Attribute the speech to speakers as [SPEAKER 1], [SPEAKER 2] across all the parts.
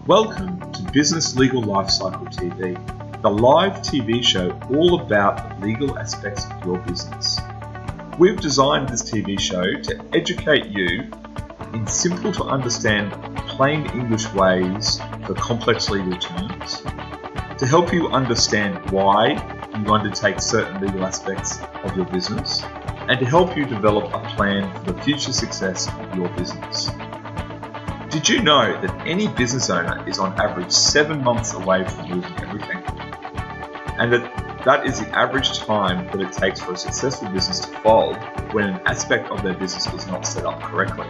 [SPEAKER 1] Welcome to Business Legal Lifecycle TV, the live TV show all about the legal aspects of your business. We've designed this TV show to educate you in simple to understand plain English ways for complex legal terms, to help you understand why you undertake certain legal aspects of your business, and to help you develop a plan for the future success of your business. Did you know that any business owner is on average 7 months away from losing everything? And that is the average time that it takes for a successful business to fold when an aspect of their business is not set up correctly.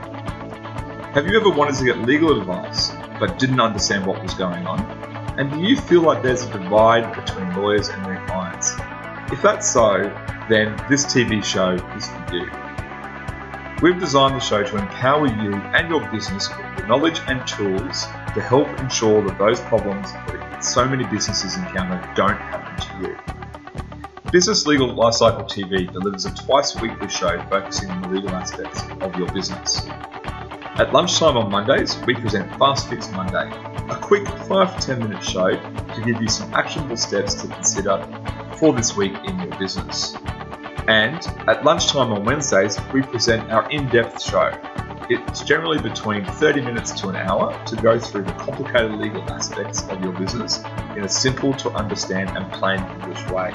[SPEAKER 1] Have you ever wanted to get legal advice but didn't understand what was going on? And do you feel like there's a divide between lawyers and their clients? If that's so, then this TV show is for you. We've designed the show to empower you and your business with the knowledge and tools to help ensure that those problems that so many businesses encounter don't happen to you. Business Legal Lifecycle TV delivers a twice-weekly show focusing on the legal aspects of your business. At lunchtime on Mondays, we present Fast Fix Monday, a quick 5 to 10 minute show to give you some actionable steps to consider for this week in your business. And at lunchtime on Wednesdays, we present our in-depth show. It's generally between 30 minutes to an hour to go through the complicated legal aspects of your business in a simple to understand and plain English way.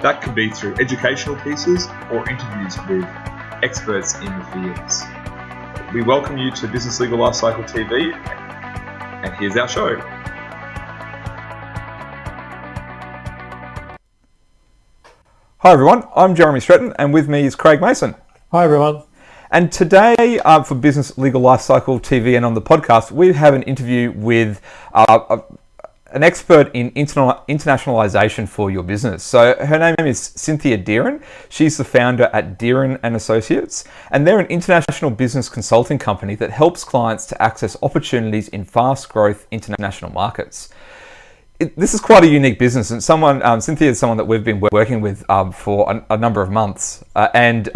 [SPEAKER 1] That can be through educational pieces or interviews with experts in the fields. We welcome you to Business Legal Lifecycle TV, and here's our show.
[SPEAKER 2] Hi everyone, I'm Jeremy Streten and with me is Craig Mason.
[SPEAKER 3] Hi everyone.
[SPEAKER 2] And today for Business Legal Lifecycle TV and on the podcast, we have an interview with an expert in internationalization for your business. So her name is Cynthia Dearin. She's the founder at Dearin and Associates, and they're an international business consulting company that helps clients to access opportunities in fast growth international markets. This is quite a unique business, and Cynthia is someone that we've been working with for a number of months, and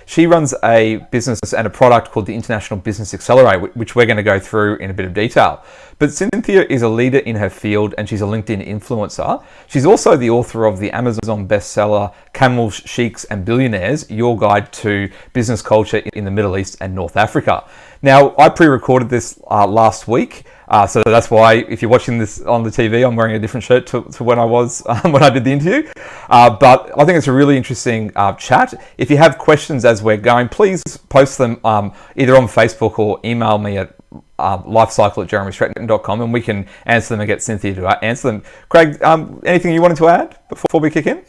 [SPEAKER 2] she runs a business and a product called the International Business Accelerator, which we're going to go through in a bit of detail. But Cynthia is a leader in her field, and she's a LinkedIn influencer. She's also the author of the Amazon bestseller Camels, Sheiks and Billionaires, Your Guide to Business Culture in the Middle East and North Africa. Now, I pre-recorded this last week, so that's why if you're watching this on the TV, I'm wearing a different shirt to when I was when I did the interview. But I think it's a really interesting chat. If you have questions as we're going, please post them either on Facebook or email me at lifecycle@jeremystretton.com, and we can answer them and get Cynthia to answer them. Craig, anything you wanted to add before we kick in?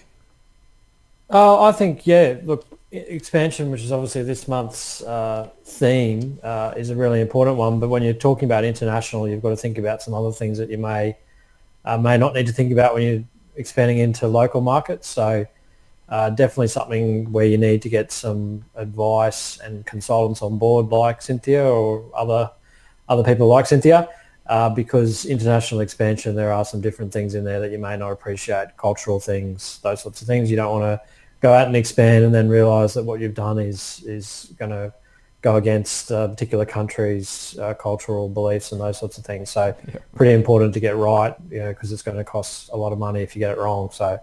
[SPEAKER 3] I think, look, expansion, which is obviously this month's theme, is a really important one. But when you're talking about international, you've got to think about some other things that you may not need to think about when you're expanding into local markets. So definitely something where you need to get some advice and consultants on board like Cythia or other people like Cythia, because international expansion, there are some different things in there that you may not appreciate, cultural things, those sorts of things. You don't want to go out and expand and then realise that what you've done is going to go against a particular country's cultural beliefs and those sorts of things. So pretty important to get right, because it's going to cost a lot of money if you get it wrong. So,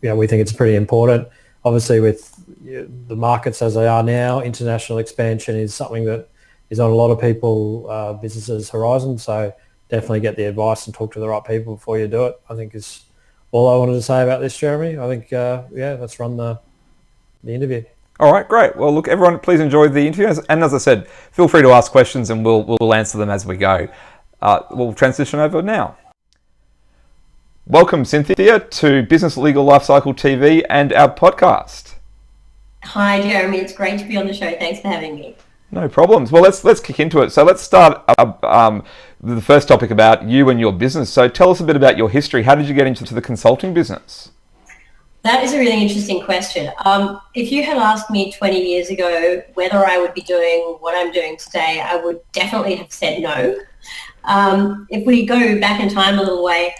[SPEAKER 3] we think it's pretty important. Obviously, with the markets as they are now, international expansion is something that is on a lot of people, businesses' horizon. So definitely get the advice and talk to the right people before you do it, I think is all I wanted to say about this, Jeremy. I think, let's run the interview.
[SPEAKER 2] All right, great. Well, look, everyone, please enjoy the interview. And as I said, feel free to ask questions and we'll answer them as we go. We'll transition over now. Welcome, Cynthia, to Business Legal Lifecycle TV and our podcast.
[SPEAKER 4] Hi, Jeremy. It's great to be on the show. Thanks for having me.
[SPEAKER 2] No problems. Well, let's kick into it. So let's start the first topic about you and your business. So tell us a bit about your history. How did you get into the consulting business?
[SPEAKER 4] That is a really interesting question. If you had asked me 20 years ago whether I would be doing what I'm doing today, I would definitely have said no. If we go back in time a little way,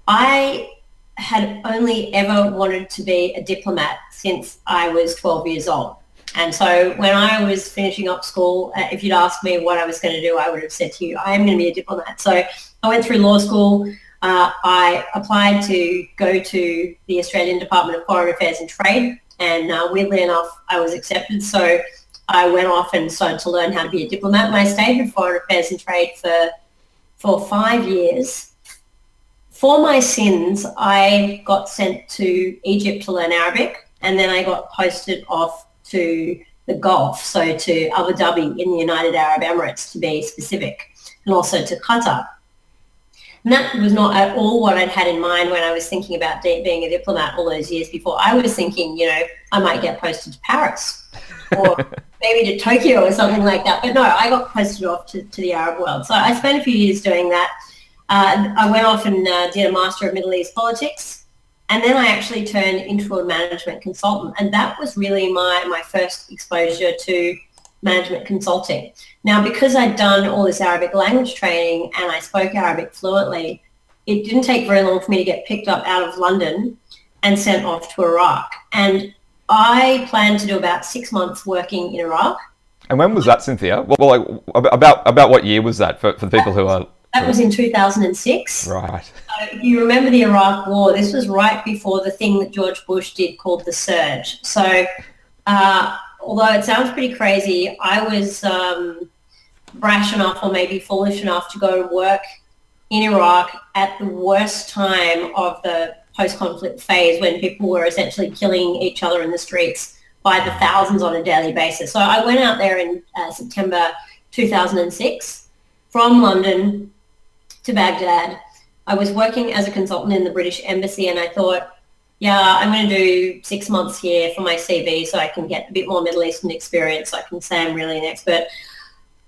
[SPEAKER 4] I had only ever wanted to be a diplomat since I was 12 years old. And so when I was finishing up school, if you'd asked me what I was going to do, I would have said to you, I am going to be a diplomat. So I went through law school. I applied to go to the Australian Department of Foreign Affairs and Trade, and weirdly enough, I was accepted. So I went off and started to learn how to be a diplomat, and I stayed with Foreign Affairs and Trade for 5 years. For my sins, I got sent to Egypt to learn Arabic, and then I got posted off to the Gulf, so to Abu Dhabi in the United Arab Emirates to be specific, and also to Qatar. And that was not at all what I'd had in mind when I was thinking about being a diplomat all those years before. I was thinking, I might get posted to Paris or maybe to Tokyo or something like that. But no, I got posted off to the Arab world. So I spent a few years doing that. I went off and did a Master of Middle East Politics. And then I actually turned into a management consultant. And that was really my first exposure to management consulting. Now, because I'd done all this Arabic language training and I spoke Arabic fluently, it didn't take very long for me to get picked up out of London and sent off to Iraq. And I planned to do about 6 months working in Iraq.
[SPEAKER 2] And when was that, Cynthia? Well, about what year was that for the people who are...
[SPEAKER 4] That was in 2006.
[SPEAKER 2] Right.
[SPEAKER 4] So if you remember the Iraq War, this was right before the thing that George Bush did called the surge. So although it sounds pretty crazy, I was brash enough or maybe foolish enough to go to work in Iraq at the worst time of the post-conflict phase when people were essentially killing each other in the streets by the thousands on a daily basis. So I went out there in September 2006 from London to Baghdad. I was working as a consultant in the British Embassy, and I thought, yeah, I'm going to do 6 months here for my CV so I can get a bit more Middle Eastern experience so I can say I'm really an expert.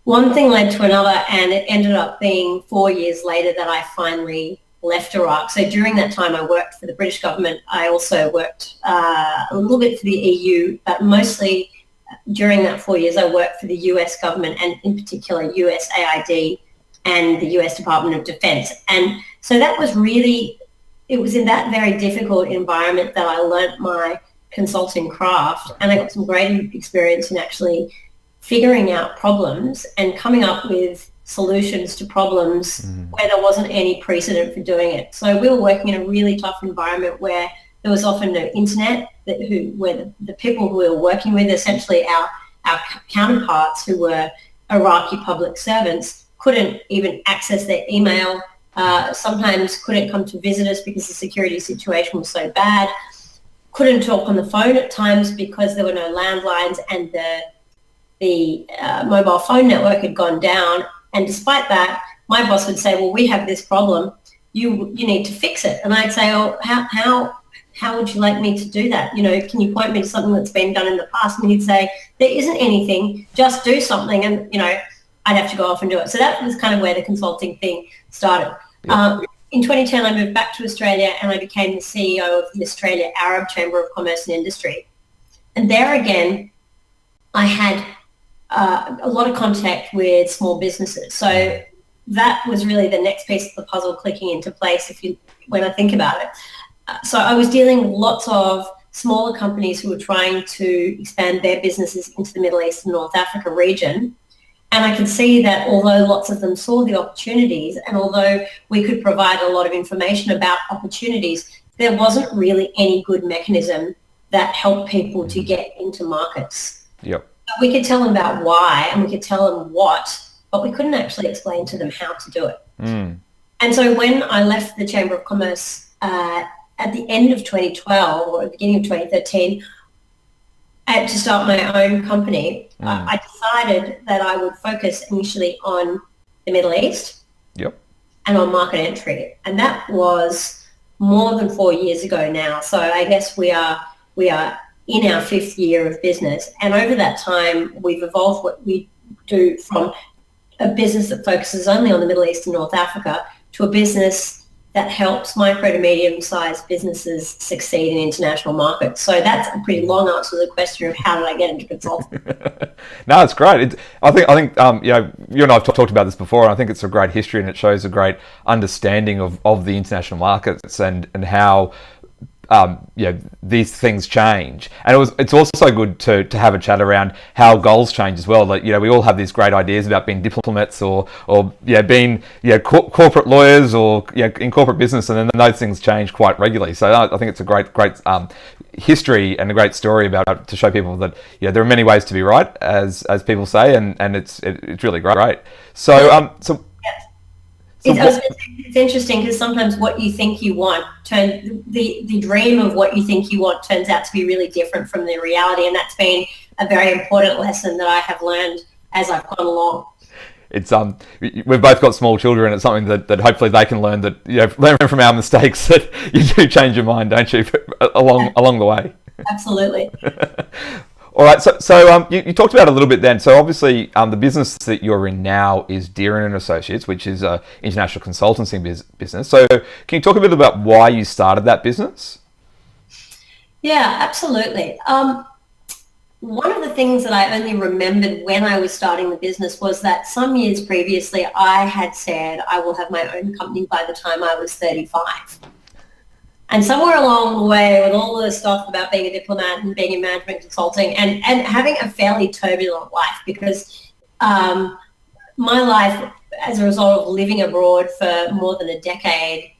[SPEAKER 4] One thing led to another, and it ended up being 4 years later that I finally left Iraq. So during that time, I worked for the British government. I also worked a little bit for the EU, but mostly during that 4 years, I worked for the US government, and in particular USAID and the US Department of Defense. And so that was really, it was in that very difficult environment that I learnt my consulting craft, and I got some great experience in actually figuring out problems and coming up with solutions to problems where there wasn't any precedent for doing it. So we were working in a really tough environment where there was often no internet, where the people who we were working with, essentially our counterparts who were Iraqi public servants, couldn't even access their email, sometimes couldn't come to visit us because the security situation was so bad, couldn't talk on the phone at times because there were no landlines and the mobile phone network had gone down. And despite that, my boss would say, well, we have this problem, you need to fix it. And I'd say, oh, how would you like me to do that? Can you point me to something that's been done in the past? And he'd say, there isn't anything, just do something. And, I'd have to go off and do it. So that was kind of where the consulting thing started. Yep. In 2010, I moved back to Australia and I became the CEO of the Australia Arab Chamber of Commerce and Industry. And there again, I had a lot of contact with small businesses. So that was really the next piece of the puzzle clicking into place when I think about it. So I was dealing with lots of smaller companies who were trying to expand their businesses into the Middle East and North Africa region. And I could see that although lots of them saw the opportunities and although we could provide a lot of information about opportunities, there wasn't really any good mechanism that helped people to get into markets.
[SPEAKER 2] Yep.
[SPEAKER 4] We could tell them about why and we could tell them what, but we couldn't actually explain to them how to do it. And so when I left the Chamber of Commerce at the end of 2012 or at the beginning of 2013, to start my own company, I decided that I would focus initially on the Middle East and on market entry. And that was more than 4 years ago now. So I guess we are in our 5th year of business. And over that time, we've evolved what we do from a business that focuses only on the Middle East and North Africa to a business that helps micro to medium-sized businesses succeed in international markets. So that's a pretty long answer to the question of how did I get into consulting.
[SPEAKER 2] No, it's great. I think you and I have talked about this before, and I think it's a great history and it shows a great understanding of the international markets and how these things change. And it's also good to have a chat around how goals change as well. Like, we all have these great ideas about being diplomats or being corporate lawyers or in corporate business, and then those things change quite regularly. So I think it's a great history and a great story about to show people that there are many ways to be right, as people say, and it's really great.
[SPEAKER 4] It's interesting because sometimes what you think you want the dream of what you think you want turns out to be really different from the reality, and that's been a very important lesson that I have learned as I've gone along.
[SPEAKER 2] It's we've both got small children. It's something that hopefully they can learn, that learn from our mistakes, that you do change your mind, don't you, along the way.
[SPEAKER 4] Absolutely.
[SPEAKER 2] All right, so you talked about it a little bit then. So obviously, the business that you're in now is Dearin and Associates, which is an international consultancy business. So can you talk a bit about why you started that business?
[SPEAKER 4] Yeah, absolutely. One of the things that I only remembered when I was starting the business was that some years previously I had said I will have my own company by the time I was 35. And somewhere along the way, with all the stuff about being a diplomat and being in management consulting and having a fairly turbulent life, because my life as a result of living abroad for more than a decade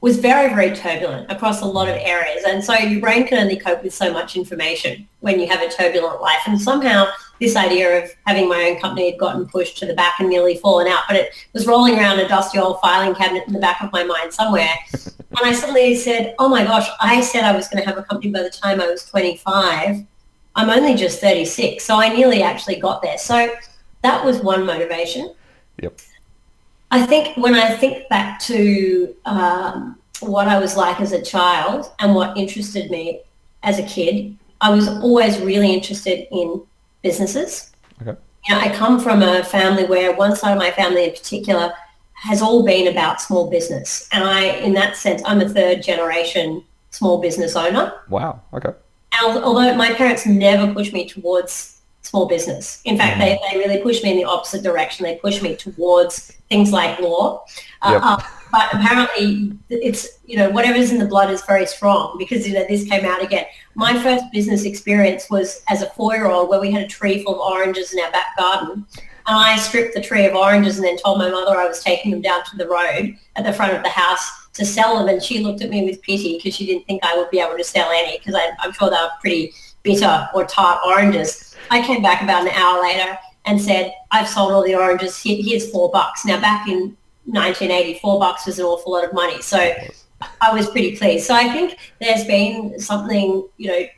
[SPEAKER 4] was very, very turbulent across a lot of areas. And so your brain can only cope with so much information when you have a turbulent life. And somehow this idea of having my own company had gotten pushed to the back and nearly fallen out, but it was rolling around a dusty old filing cabinet in the back of my mind somewhere. And I suddenly said, oh my gosh, I said I was going to have a company by the time I was 25. I'm only just 36. So I nearly actually got there. So that was one motivation.
[SPEAKER 2] Yep.
[SPEAKER 4] I think when I think back to what I was like as a child and what interested me as a kid, I was always really interested in businesses.
[SPEAKER 2] Okay.
[SPEAKER 4] I come from a family where one side of my family in particular has all been about small business. And in that sense, I'm a third generation small business owner.
[SPEAKER 2] Wow. Okay.
[SPEAKER 4] Although my parents never pushed me towards small business. In fact, they really pushed me in the opposite direction. They pushed me towards things like law. But apparently it's, whatever's in the blood is very strong, because, this came out again. My first business experience was as a 4-year-old, where we had a tree full of oranges in our back garden. And I stripped the tree of oranges and then told my mother I was taking them down to the road at the front of the house to sell them. And she looked at me with pity because she didn't think I would be able to sell any, because I'm sure they were pretty bitter or tart oranges. I came back about an hour later and said, I've sold all the oranges. Here's $4. Now, back in 1980, $4 was an awful lot of money. So I was pretty pleased. So I think there's been something,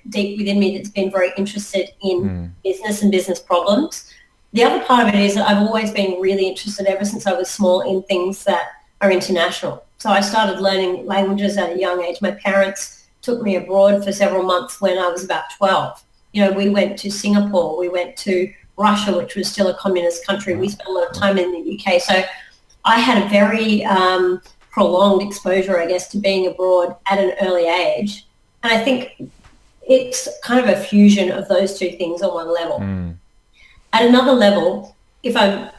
[SPEAKER 4] deep within me that's been very interested in business and business problems. The other part of it is that I've always been really interested ever since I was small in things that are international. So I started learning languages at a young age. My parents took me abroad for several months when I was about 12. We went to Singapore, we went to Russia, which was still a communist country. We spent a lot of time in the UK. So I had a very prolonged exposure, I guess, to being abroad at an early age. And I think it's kind of a fusion of those two things on one level. At another level, if I'm,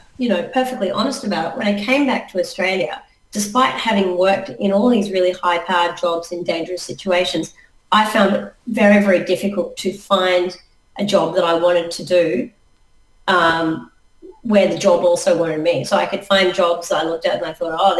[SPEAKER 4] perfectly honest about it, when I came back to Australia, despite having worked in all these really high-powered jobs in dangerous situations, I found it very, very difficult to find a job that I wanted to do where the job also wanted me. So I could find jobs I looked at and I thought,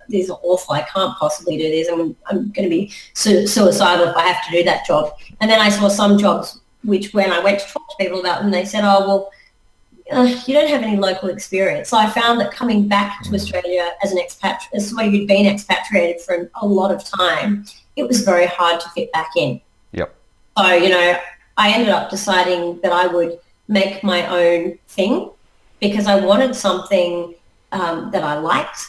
[SPEAKER 4] these are awful. I can't possibly do these. I'm going to be suicidal if I have to do that job. And then I saw some jobs which, when I went to talk to people about them, they said, you don't have any local experience. So I found that coming back to Australia as an expat, as somebody who'd been expatriated for a lot of time, it was very hard to fit back in.
[SPEAKER 2] Yep. So,
[SPEAKER 4] I ended up deciding that I would make my own thing, because I wanted something that I liked.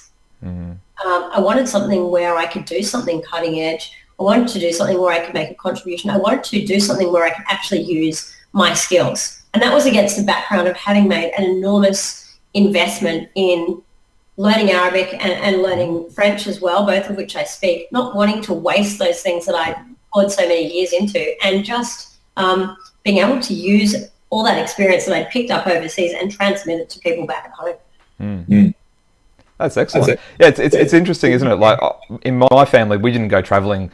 [SPEAKER 4] I wanted something where I could do something cutting edge. I wanted to do something where I could make a contribution. I wanted to do something where I could actually use my skills. And that was against the background of having made an enormous investment in learning Arabic and learning French as well, both of which I speak, not wanting to waste those things that I poured so many years into, and just being able to use all that experience that I'd picked up overseas and transmit it to people back at home.
[SPEAKER 2] That's excellent. Yeah, it's interesting, isn't it? Like, in my family, we didn't go traveling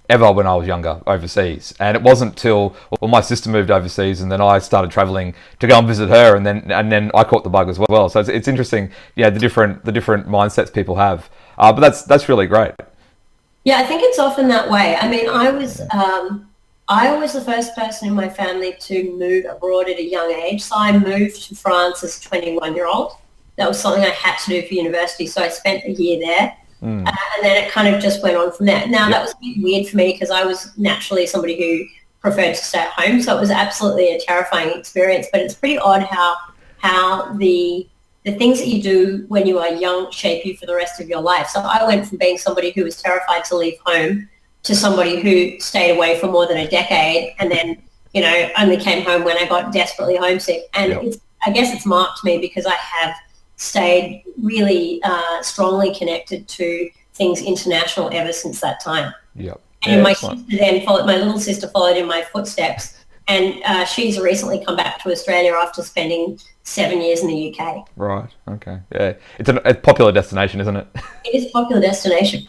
[SPEAKER 2] ever when I was younger overseas. And it wasn't till my sister moved overseas, and then I started traveling to go and visit her, and then I caught the bug as well. So it's interesting, the different mindsets people have. But that's really great.
[SPEAKER 4] Yeah, I think it's often that way. I mean, I was the first person in my family to move abroad at a young age. So I moved to France as a 21-year-old. That was something I had to do for university. So I spent a year there. And then it kind of just went on from there. Now, that was a bit weird for me because I was naturally somebody who preferred to stay at home. So it was absolutely a terrifying experience. But it's pretty odd how the things that you do when you are young shape you for the rest of your life. So I went from being somebody who was terrified to leave home to somebody who stayed away for more than a decade and then, only came home when I got desperately homesick. And I guess it's marked me because I have stayed really strongly connected to things international ever since that time.
[SPEAKER 2] Yep.
[SPEAKER 4] And my little sister followed in my footsteps, and she's recently come back to Australia after spending 7 years in the UK.
[SPEAKER 2] Right. Okay. Yeah. It's a popular destination, isn't it?
[SPEAKER 4] It is a popular destination.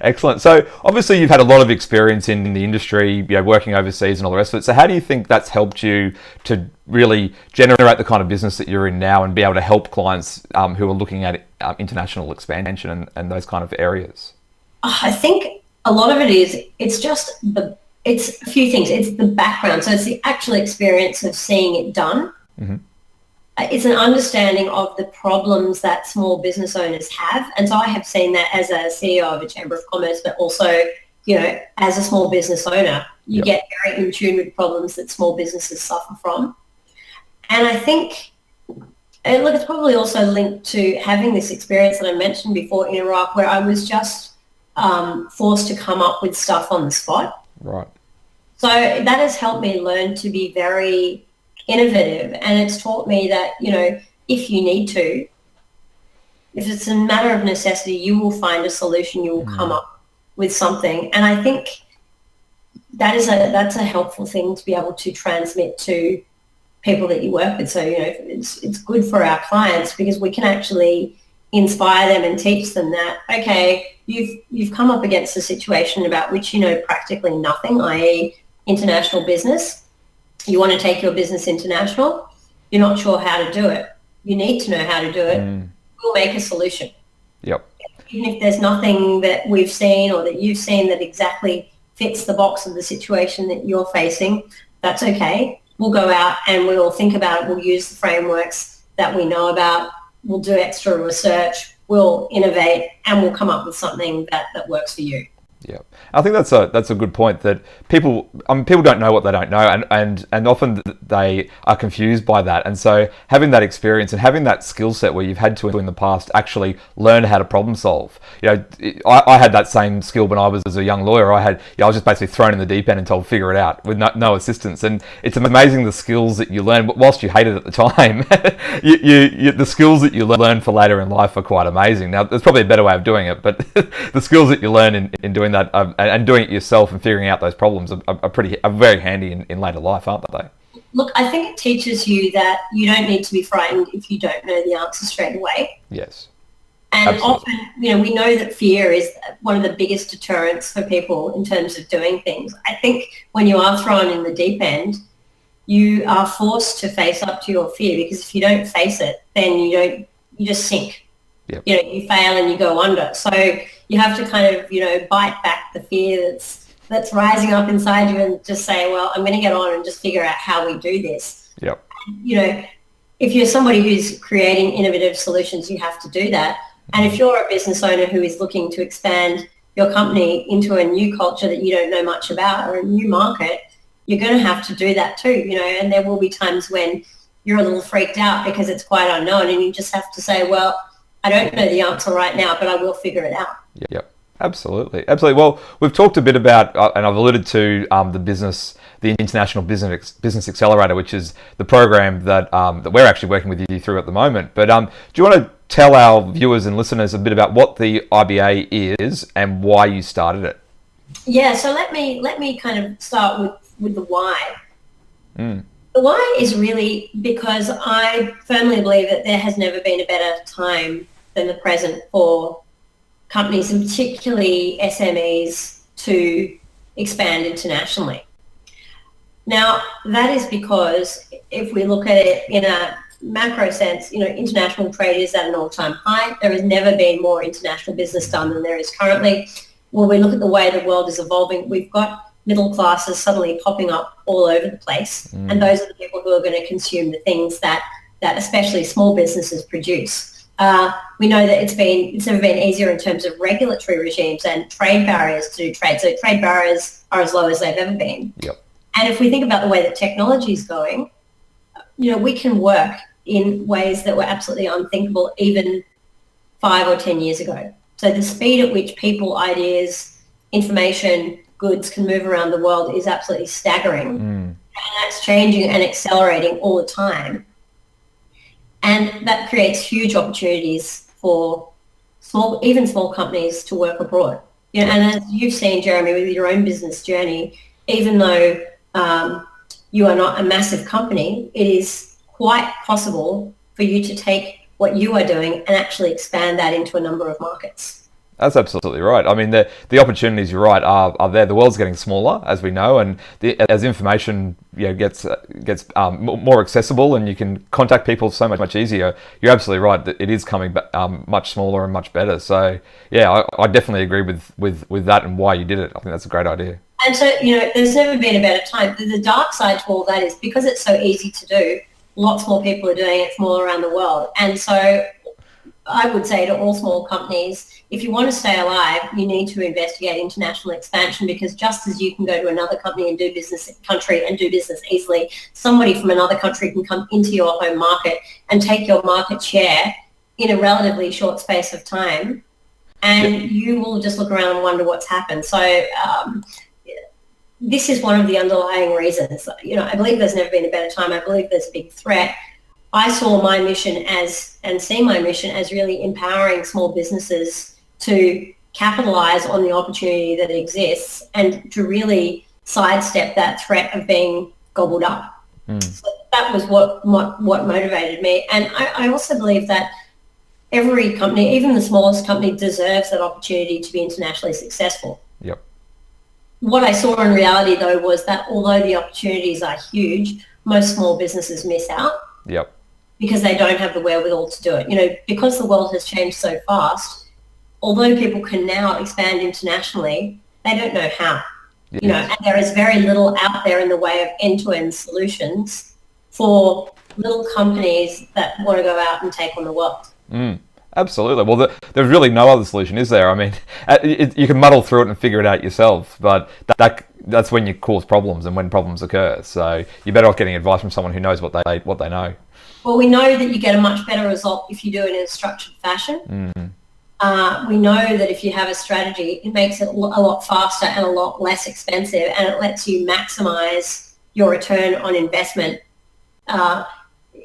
[SPEAKER 2] Excellent. So obviously you've had a lot of experience in the industry, working overseas and all the rest of it. So how do you think that's helped you to really generate the kind of business that you're in now and be able to help clients who are looking at international expansion and those kind of areas?
[SPEAKER 4] I think a lot of it is, it's a few things. It's the background. So it's the actual experience of seeing it done. Mm-hmm. It's an understanding of the problems that small business owners have. And so I have seen that as a CEO of a Chamber of Commerce, but also, as a small business owner, you get very in tune with problems that small businesses suffer from. And I think, it's probably also linked to having this experience that I mentioned before in Iraq, where I was just forced to come up with stuff on the spot.
[SPEAKER 2] Right.
[SPEAKER 4] So that has helped me learn to be very innovative, and it's taught me that, if you need to, if it's a matter of necessity, you will find a solution, you will come up with something. And I think that's a helpful thing to be able to transmit to people that you work with. So, it's good for our clients because we can actually inspire them and teach them that, okay, you've come up against a situation about which you know practically nothing, i.e. international business. You want to take your business international. You're not sure how to do it. You need to know how to do it. We'll make a solution.
[SPEAKER 2] Yep.
[SPEAKER 4] Even if there's nothing that we've seen or that you've seen that exactly fits the box of the situation that you're facing, that's okay. We'll go out and we'll think about it. We'll use the frameworks that we know about. We'll do extra research. We'll innovate, and we'll come up with something that works for you.
[SPEAKER 2] Yeah, I think that's a good point, that people don't know what they don't know, and often they are confused by that. And so having that experience and having that skill set where you've had to in the past actually learn how to problem solve. I had that same skill when I was as a young lawyer. I was just basically thrown in the deep end and told figure it out with no assistance. And it's amazing the skills that you learn. Whilst you hate it at the time, the skills that you learn for later in life are quite amazing. Now, there's probably a better way of doing it, but the skills that you learn in doing that and doing it yourself and figuring out those problems are very handy in later life, aren't they?
[SPEAKER 4] Look, I think it teaches you that you don't need to be frightened if you don't know the answer straight away.
[SPEAKER 2] Yes.
[SPEAKER 4] And
[SPEAKER 2] absolutely.
[SPEAKER 4] often, we know that fear is one of the biggest deterrents for people in terms of doing things. I think when you are thrown in the deep end, you are forced to face up to your fear, because if you don't face it, then you just sink.
[SPEAKER 2] Yep.
[SPEAKER 4] You fail and you go under. So you have to kind of, bite back the fear that's rising up inside you and just say, well, I'm going to get on and just figure out how we do this.
[SPEAKER 2] Yep.
[SPEAKER 4] If you're somebody who's creating innovative solutions, you have to do that. And if you're a business owner who is looking to expand your company into a new culture that you don't know much about or a new market, you're going to have to do that too, and there will be times when you're a little freaked out because it's quite unknown, and you just have to say, well, I don't know the answer right now, but I will figure it out.
[SPEAKER 2] Yep, absolutely. Well, we've talked a bit about, and I've alluded to the International Business Accelerator, which is the program that we're actually working with you through at the moment. But do you want to tell our viewers and listeners a bit about what the IBA is and why you started it?
[SPEAKER 4] Yeah, so let me kind of start with the why. The why is really because I firmly believe that there has never been a better time than the present for companies, and particularly SMEs, to expand internationally. Now, that is because if we look at it in a macro sense, international trade is at an all-time high. There has never been more international business done than there is currently. When we look at the way the world is evolving, we've got middle classes suddenly popping up all over the place. And those are the people who are going to consume the things that especially small businesses produce. We know that it's never been easier in terms of regulatory regimes and trade barriers to do trade. So trade barriers are as low as they've ever been.
[SPEAKER 2] Yep.
[SPEAKER 4] And if we think about the way that technology is going, we can work in ways that were absolutely unthinkable even 5 or 10 years ago. So the speed at which people, ideas, information, goods can move around the world is absolutely staggering. And that's changing and accelerating all the time. And that creates huge opportunities for small companies to work abroad. And as you've seen, Jeremy, with your own business journey, even though you are not a massive company, it is quite possible for you to take what you are doing and actually expand that into a number of markets.
[SPEAKER 2] That's absolutely right. I mean, the opportunities, you're right, are there. The world's getting smaller, as we know, and as information gets more accessible and you can contact people so much easier, you're absolutely right that it is coming much smaller and much better. So, yeah, I definitely agree with that and why you did it. I think that's a great idea.
[SPEAKER 4] And so, there's never been a better time. The dark side to all that is because it's so easy to do, lots more people are doing it from all around the world. And so I would say to all small companies, if you want to stay alive, you need to investigate international expansion, because just as you can go to another country and do business easily, somebody from another country can come into your home market and take your market share in a relatively short space of time, and you will just look around and wonder what's happened. So this is one of the underlying reasons. I believe there's never been a better time. I believe there's a big threat. I saw my mission see my mission as really empowering small businesses to capitalize on the opportunity that exists and to really sidestep that threat of being gobbled up. So that was what motivated me. And I also believe that every company, even the smallest company, deserves that opportunity to be internationally successful.
[SPEAKER 2] Yep.
[SPEAKER 4] What I saw in reality, though, was that although the opportunities are huge, most small businesses miss out.
[SPEAKER 2] Yep.
[SPEAKER 4] Because they don't have the wherewithal to do it. Because the world has changed so fast, although people can now expand internationally, they don't know how.
[SPEAKER 2] Yes.
[SPEAKER 4] And there is very little out there in the way of end-to-end solutions for little companies that want to go out and take on the world.
[SPEAKER 2] Absolutely. Well, there's really no other solution, is there? I mean, you can muddle through it and figure it out yourself, but that's when you cause problems and when problems occur. So you're better off getting advice from someone who knows what they know.
[SPEAKER 4] Well, we know that you get a much better result if you do it in a structured fashion. We know that if you have a strategy, it makes it a lot faster and a lot less expensive, and it lets you maximize your return on investment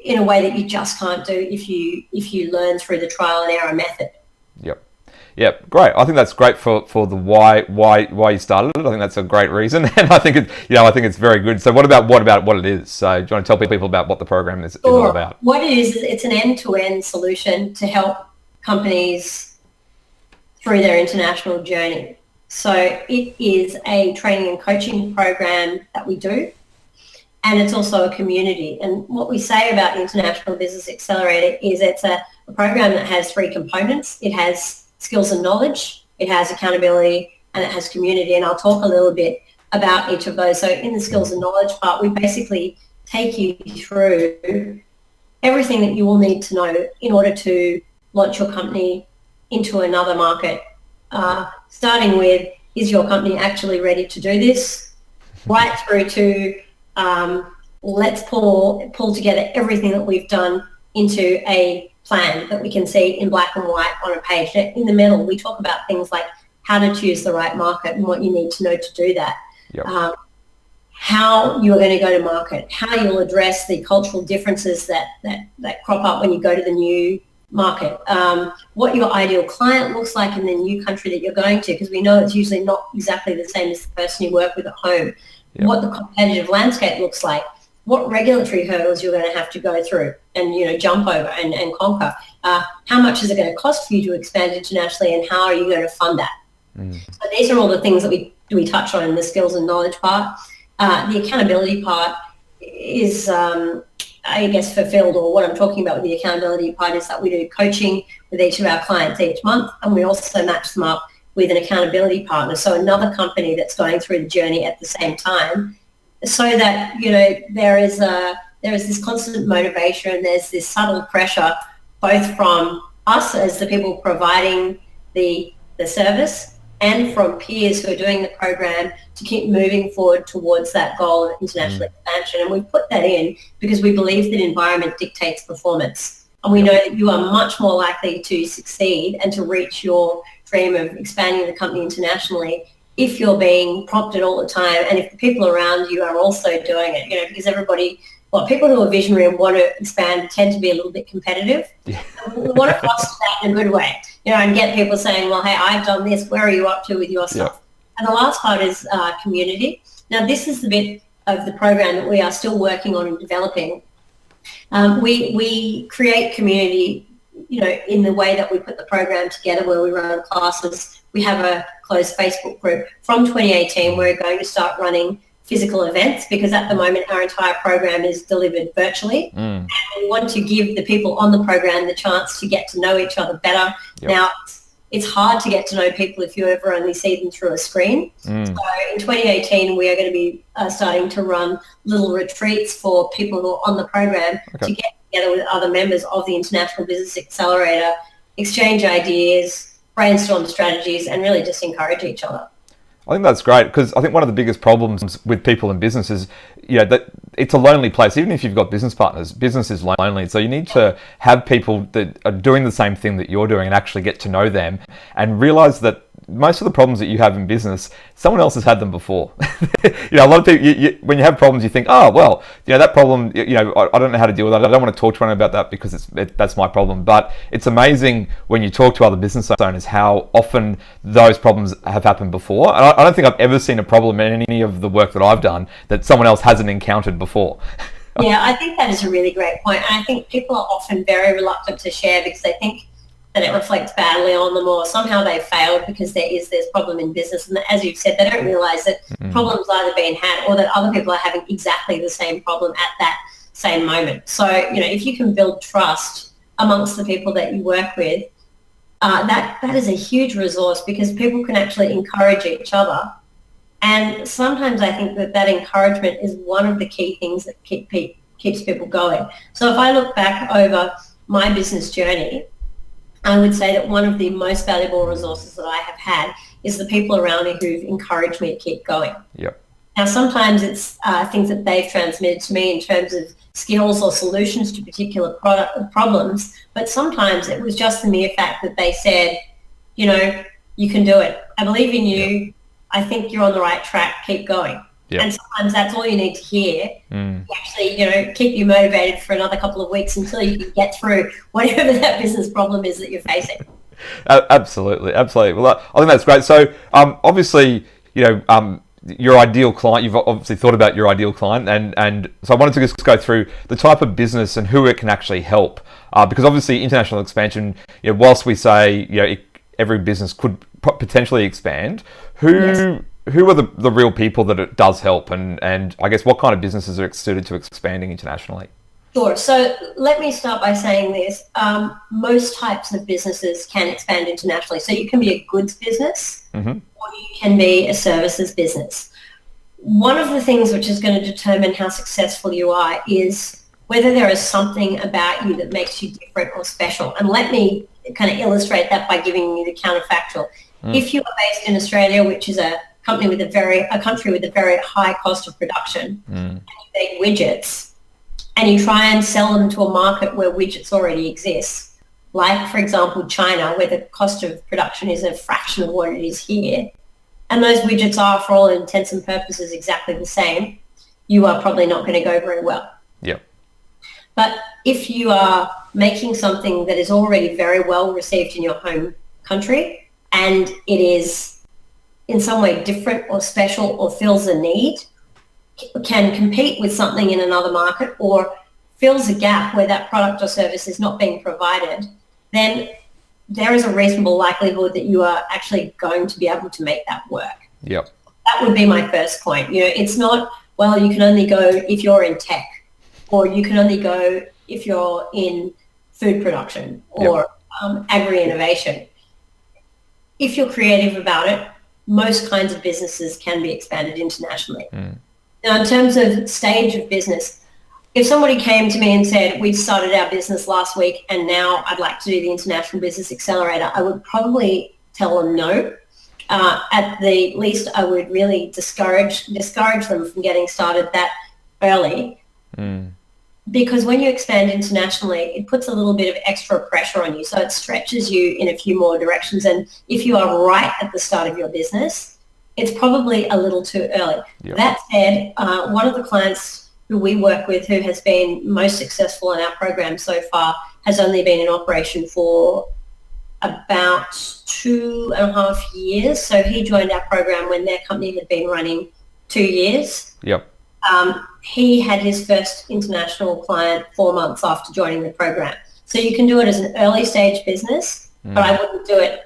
[SPEAKER 4] in a way that you just can't do if you learn through the trial and error method.
[SPEAKER 2] Yep, great. I think that's great for the why you started it. I think that's a great reason, and I think it's very good. So what about what it is? So do you want to tell people about what the program is all about?
[SPEAKER 4] What it is it's an end-to-end solution to help companies through their international journey. So it is a training and coaching program that we do, and it's also a community. And what we say about the International Business Accelerator is it's a program that has 3 components. It has skills and knowledge, it has accountability, and it has community. And I'll talk a little bit about each of those. So in the skills and knowledge part, we basically take you through everything that you will need to know in order to launch your company into another market, starting with, is your company actually ready to do this? Right through to let's pull together everything that we've done into a plan that we can see in black and white on a page. In the middle, we talk about things like how to choose the right market and what you need to know to do that.
[SPEAKER 2] Yep.
[SPEAKER 4] How you're going to go to market, how you'll address the cultural differences that crop up when you go to the new market, what your ideal client looks like in the new country that you're going to, because we know it's usually not exactly the same as the person you work with at home,
[SPEAKER 2] Yep.
[SPEAKER 4] what the competitive landscape looks like, what regulatory hurdles you're going to have to go through and jump over and conquer. How much is it going to cost for you to expand internationally, and how are you going to fund that? So these are all the things that we touch on in the skills and knowledge part. The accountability part is, I guess, fulfilled, or what I'm talking about with the accountability part is that we do coaching with each of our clients each month, and we also match them up with an accountability partner, so another company that's going through the journey at the same time, so that, you know, there is this constant motivation, there's this subtle pressure, both from us as the people providing the service and from peers who are doing the program, to keep moving forward towards that goal of international expansion. And we put that in because we believe that environment dictates performance. And we know that you are much more likely to succeed and to reach your dream of expanding the company internationally if you're being prompted all the time, and if the people around you are also doing it, you know, because people who are visionary and want to expand tend to be a little bit competitive. Yeah. We want to foster that in a good way, you know, and get people saying, well, hey, I've done this, where are you up to with your stuff? And the last part is community. Now, this is the bit of the program that we are still working on and developing. We create community, you know, in the way that we put the program together, where we run classes. We have a closed Facebook group. From 2018, we're going to start running physical events, because at the moment our entire program is delivered virtually. And we want to give the people on the program the chance to get to know each other better. Now, it's hard to get to know people if you ever only see them through a screen. So in 2018, we are going to be starting to run little retreats for people who are on the program to get together with other members of the International Business Accelerator, exchange ideas, brainstorm strategies, and really just encourage each other.
[SPEAKER 2] I think that's great, because I think one of the biggest problems with people in business is, you know, that it's a lonely place. Even if you've got business partners, business is lonely. So you need to have people that are doing the same thing that you're doing and actually get to know them and realize that most of the problems that you have in business, someone else has had them before. You know, a lot of people, when you have problems, you think, oh, well, you know, that problem, you know, I don't know how to deal with that. I don't want to talk to anyone about that because that's my problem. But it's amazing when you talk to other business owners how often those problems have happened before. And I don't think I've ever seen a problem in any of the work that I've done that someone else hasn't encountered before.
[SPEAKER 4] Yeah, I think that is a really great point. And I think people are often very reluctant to share because they think that it reflects badly on them, or somehow they failed because there's problem in business. And as you've said, they don't realise that problems are either being had or that other people are having exactly the same problem at that same moment. So, you know, if you can build trust amongst the people that you work with, that is a huge resource, because people can actually encourage each other. And sometimes I think that encouragement is one of the key things that keeps people going. So if I look back over my business journey, I would say that one of the most valuable resources that I have had is the people around me who've encouraged me to keep going.
[SPEAKER 2] Yep.
[SPEAKER 4] Now, sometimes it's things that they've transmitted to me in terms of skills or solutions to particular problems, but sometimes it was just the mere fact that they said, you know, you can do it. I believe in you. Yep. I think you're on the right track. Keep going. Yep. And sometimes that's all you need to hear. Actually, you know, keep you motivated for another couple of weeks until you can get through whatever that business problem is that you're facing.
[SPEAKER 2] Absolutely. Well, I think that's great. So obviously, you know, your ideal client, you've obviously thought about your ideal client, and so I wanted to just go through the type of business and who it can actually help, because obviously international expansion, you know, whilst we say, you know, every business could potentially expand, who are the real people that it does help, and I guess what kind of businesses are suited to expanding internationally?
[SPEAKER 4] Sure. So let me start by saying this. Most types of businesses can expand internationally. So you can be a goods business or you can be a services business. One of the things which is going to determine how successful you are is whether there is something about you that makes you different or special. And let me kind of illustrate that by giving you the counterfactual. If you are based in Australia, which is a country with a very high cost of production, and you make widgets and you try and sell them to a market where widgets already exist, like, for example, China, where the cost of production is a fraction of what it is here, and those widgets are, for all intents and purposes, exactly the same, you are probably not going to go very well.
[SPEAKER 2] Yep.
[SPEAKER 4] But if you are making something that is already very well received in your home country and it is in some way different or special or fills a need, can compete with something in another market or fills a gap where that product or service is not being provided, then there is a reasonable likelihood that you are actually going to be able to make that work.
[SPEAKER 2] Yep.
[SPEAKER 4] That would be my first point. It's not, well, you can only go if you're in tech, or you can only go if you're in food production or agri-innovation. If you're creative about it, most kinds of businesses can be expanded internationally. Now, in terms of stage of business, if somebody came to me and said, we started our business last week and now I'd like to do the International Business Accelerator, I would probably tell them no. At the least, I would really discourage them from getting started that early. Because when you expand internationally, it puts a little bit of extra pressure on you. So it stretches you in a few more directions. And if you are right at the start of your business, it's probably a little too early. Yep. That said, one of the clients who we work with who has been most successful in our program so far has only been in operation for about 2.5 years. So he joined our program when their company had been running 2 years.
[SPEAKER 2] Yep.
[SPEAKER 4] He had his first international client 4 months after joining the program. So you can do it as an early stage business, but I wouldn't do it,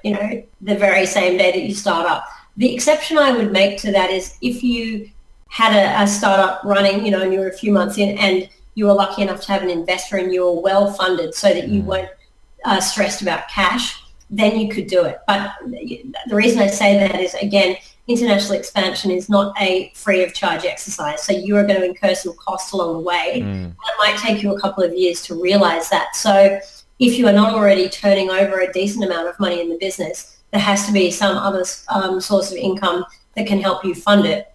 [SPEAKER 4] the very same day that you start up. The exception I would make to that is if you had a startup running, and you were a few months in and you were lucky enough to have an investor and you were well funded so that you weren't stressed about cash, then you could do it. But the reason I say that is, again, international expansion is not a free of charge exercise. So you are going to incur some costs along the way. It might take you a couple of years to realize that. So if you are not already turning over a decent amount of money in the business, there has to be some other source of income that can help you fund it.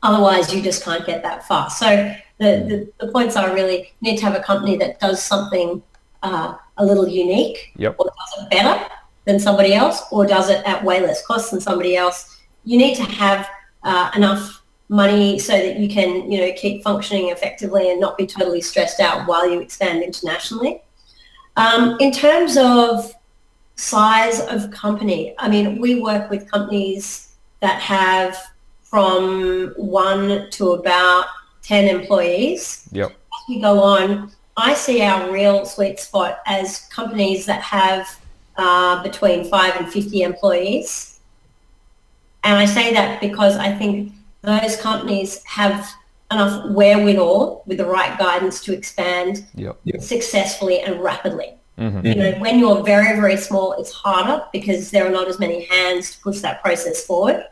[SPEAKER 4] Otherwise, you just can't get that far. So the points are really, you need to have a company that does something a little unique, or does it better than somebody else, or does it at way less cost than somebody else. You need to have enough money so that you can, keep functioning effectively and not be totally stressed out while you expand internationally. In terms of size of company, we work with companies that have from 1 to about 10 employees.
[SPEAKER 2] Yep.
[SPEAKER 4] As we go on, I see our real sweet spot as companies that have between 5 and 50 employees. And I say that because I think those companies have enough wherewithal with the right guidance to expand successfully and rapidly. When you're very, very small, it's harder because there are not as many hands to push that process forward.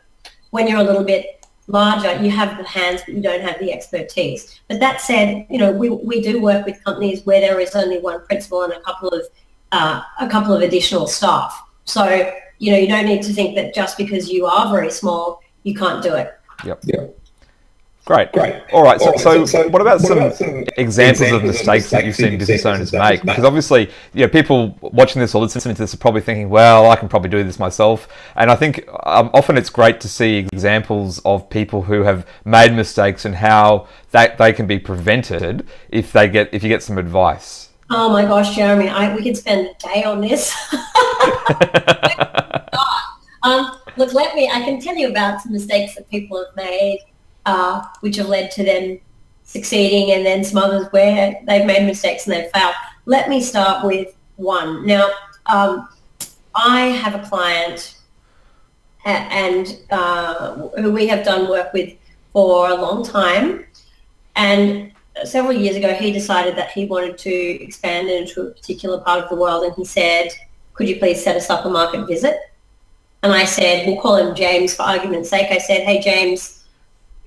[SPEAKER 4] When you're a little bit larger, you have the hands, but you don't have the expertise. But that said, we do work with companies where there is only one principal and a couple of additional staff. So, you don't need to think that just because you are very small, you can't do it.
[SPEAKER 2] Yep. Great. All right. So what about some examples of mistakes that you've seen business owners make? Because obviously, people watching this or listening to this are probably thinking, well, I can probably do this myself. And I think often it's great to see examples of people who have made mistakes and how that they can be prevented if you get some advice.
[SPEAKER 4] Oh my gosh, Jeremy, we could spend a day on this. Look, I can tell you about some mistakes that people have made, which have led to them succeeding, and then some others where they've made mistakes and they've failed. Let me start with one. Now, I have a client and who we have done work with for a long time, and several years ago he decided that he wanted to expand into a particular part of the world, and he said, could you please set us up a market visit? And I said, we'll call him James for argument's sake. I said, hey, James,